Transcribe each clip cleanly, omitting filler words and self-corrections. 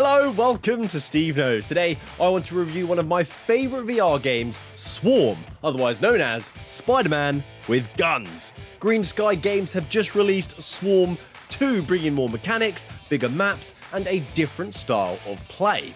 Hello, welcome to SteveKnows. Today, I want to review one of my favourite VR games, Swarm, otherwise known as Spider-Man with guns. Green Sky Games have just released Swarm 2, bringing more mechanics, bigger maps, and a different style of play.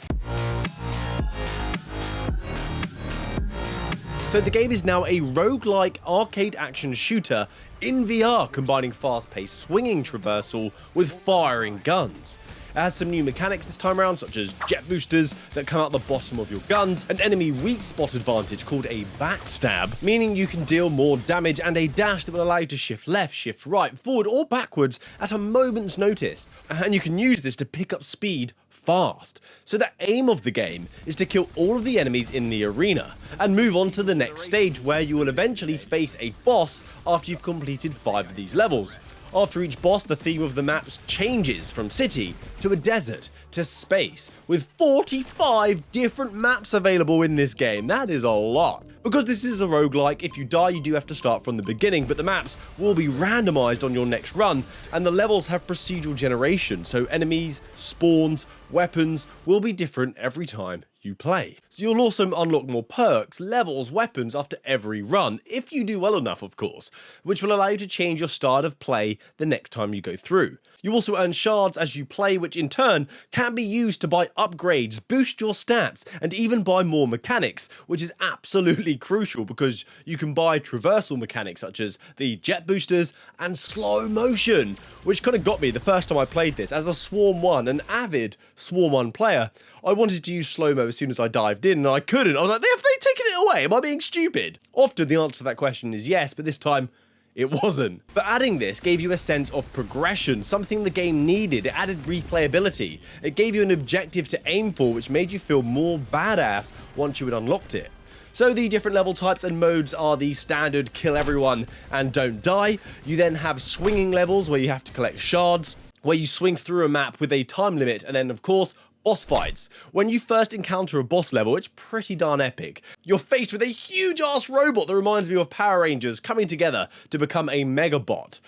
So the game is now a roguelike arcade action shooter in VR, combining fast-paced swinging traversal with firing guns. It has some new mechanics this time around, such as jet boosters that come out the bottom of your guns, an enemy weak spot advantage called a backstab, meaning you can deal more damage, and a dash that will allow you to shift left, shift right, forward or backwards at a moment's notice. And you can use this to pick up speed fast. So the aim of the game is to kill all of the enemies in the arena and move on to the next stage, where you will eventually face a boss after you've completed 5 of these levels. After each boss, the theme of the maps changes from city to a desert to space, with 45 different maps available in this game. That is a lot. Because this is a roguelike, if you die, you do have to start from the beginning, but the maps will be randomized on your next run, and the levels have procedural generation, so enemies, spawns, weapons will be different every time you play. So you'll also unlock more perks, levels, weapons after every run, if you do well enough, of course, which will allow you to change your style of play the next time you go through. You also earn shards as you play, which in turn can be used to buy upgrades, boost your stats, and even buy more mechanics, which is absolutely crucial because you can buy traversal mechanics such as the jet boosters and slow motion, which kind of got me the first time I played this. As a Swarm 1, an avid Swarm 1 player, I wanted to use slow-mo as soon as I dived in, and I couldn't. I was like, have they taken it away? Am I being stupid? Often the answer to that question is yes, but this time it wasn't. But adding this gave you a sense of progression, something the game needed. It added replayability. It gave you an objective to aim for, which made you feel more badass once you had unlocked it. So the different level types and modes are the standard kill everyone and don't die. You then have swinging levels where you have to collect shards, where you swing through a map with a time limit, and then of course boss fights. When you first encounter a boss level, it's pretty darn epic. You're faced with a huge ass robot that reminds me of Power Rangers coming together to become a mega bot.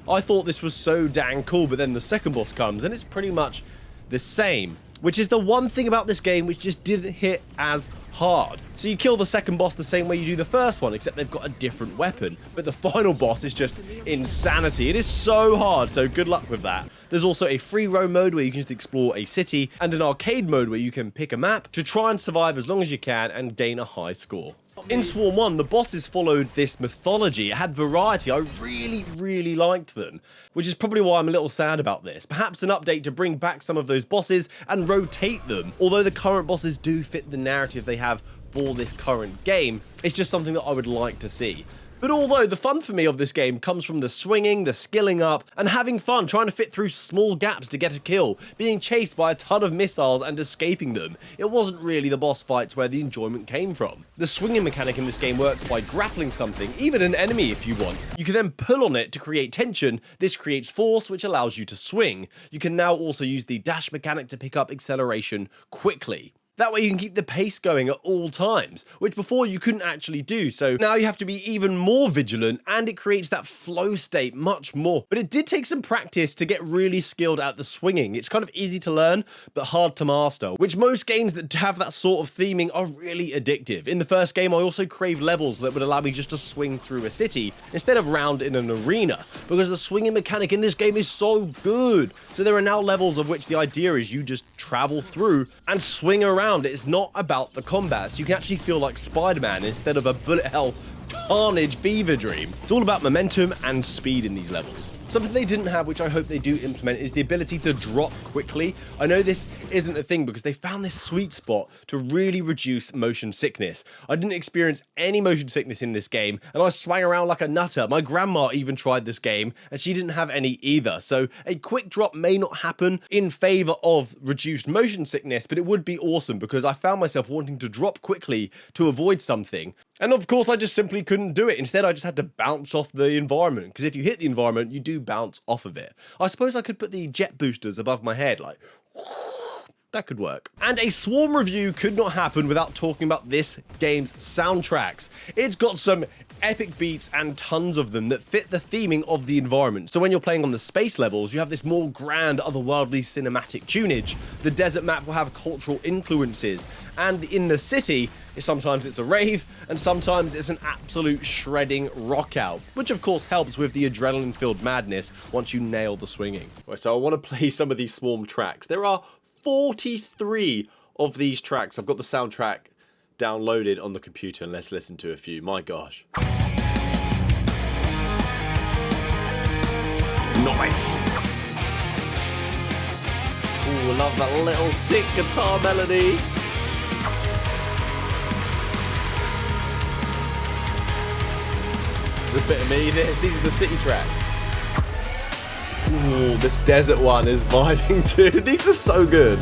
I thought this was so dang cool, but then the second boss comes and it's pretty much the same, which is the one thing about this game which just didn't hit as hard. So you kill the second boss the same way you do the first one, except they've got a different weapon. But the final boss is just insanity. It is so hard, so good luck with that. There's also a free roam mode where you can just explore a city, and an arcade mode where you can pick a map to try and survive as long as you can and gain a high score. In Swarm 1, the bosses followed this mythology. It had variety. I really liked them, which is probably why I'm a little sad about this. Perhaps an update to bring back some of those bosses and rotate them. Although the current bosses do fit the narrative they have for this current game, it's just something that I would like to see. But although the fun for me of this game comes from the swinging, the skilling up, and having fun trying to fit through small gaps to get a kill, being chased by a ton of missiles and escaping them, it wasn't really the boss fights where the enjoyment came from. The swinging mechanic in this game works by grappling something, even an enemy if you want. You can then pull on it to create tension. This creates force, which allows you to swing. You can now also use the dash mechanic to pick up acceleration quickly. That way you can keep the pace going at all times, which before you couldn't actually do, so now you have to be even more vigilant, and it creates that flow state much more. But it did take some practice to get really skilled at the swinging. It's kind of easy to learn, but hard to master, which most games that have that sort of theming are really addictive. In the first game, I also craved levels that would allow me just to swing through a city instead of round in an arena, because the swinging mechanic in this game is so good. So there are now levels of which the idea is you just travel through and swing around. It's not about the combat, so you can actually feel like Spider-Man instead of a bullet hell carnage fever dream. It's all about momentum and speed in these levels. Something they didn't have, which I hope they do implement, is the ability to drop quickly. I know this isn't a thing because they found this sweet spot to really reduce motion sickness. I didn't experience any motion sickness in this game, and I swang around like a nutter. My grandma even tried this game, and she didn't have any either. So a quick drop may not happen in favor of reduced motion sickness, but it would be awesome because I found myself wanting to drop quickly to avoid something. And of course, I just simply couldn't do it. Instead, I just had to bounce off the environment, because if you hit the environment, you do bounce off of it. I suppose I could put the jet boosters above my head, like, that could work. And a Swarm review could not happen without talking about this game's soundtracks. It's got some epic beats and tons of them that fit the theming of the environment. So when you're playing on the space levels, you have this more grand, otherworldly cinematic tunage. The desert map will have cultural influences, and in the city, sometimes it's a rave, and sometimes it's an absolute shredding rock out, which of course helps with the adrenaline-filled madness once you nail the swinging. Right, so I want to play some of these Swarm tracks. There are 43 of these tracks. I've got the soundtrack downloaded on the computer, and let's listen to a few. My gosh. Nice. Ooh, I love that little sick guitar melody. There's a bit of me. These are the city tracks. Ooh, this desert one is vibing too. These are so good.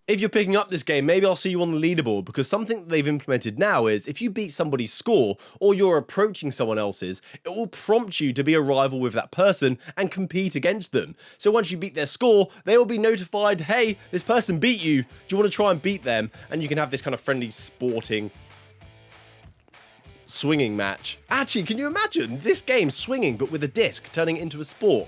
If you're picking up this game, maybe I'll see you on the leaderboard, because something that they've implemented now is if you beat somebody's score or you're approaching someone else's, it will prompt you to be a rival with that person and compete against them. So once you beat their score, they will be notified, hey, this person beat you. Do you want to try and beat them? And you can have this kind of friendly, sporting, swinging match. Actually, can you imagine this game swinging but with a disc, turning it into a sport?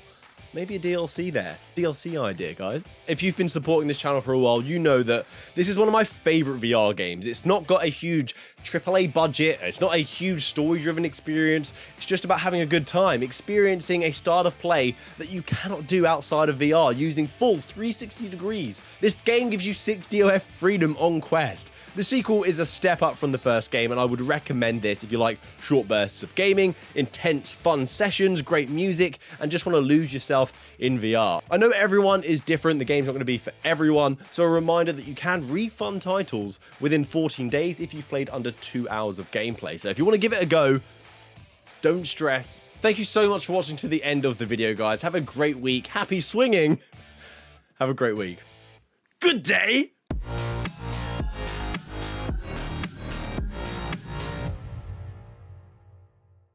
Maybe a DLC there. DLC idea, guys. If you've been supporting this channel for a while, you know that this is one of my favorite VR games. It's not got a huge AAA budget. It's not a huge story-driven experience. It's just about having a good time, experiencing a style of play that you cannot do outside of VR using full 360 degrees. This game gives you 6 DOF freedom on Quest. The sequel is a step up from the first game, and I would recommend this if you like short bursts of gaming, intense fun sessions, great music, and just want to lose yourself in VR. I know everyone is different. The game's not going to be for everyone, so a reminder that you can refund titles within 14 days if you've played under 2 hours of gameplay. So if you want to give it a go, don't stress. Thank you so much for watching to the end of the video, guys. Have a great week. Happy swinging. Have a great week. Good day.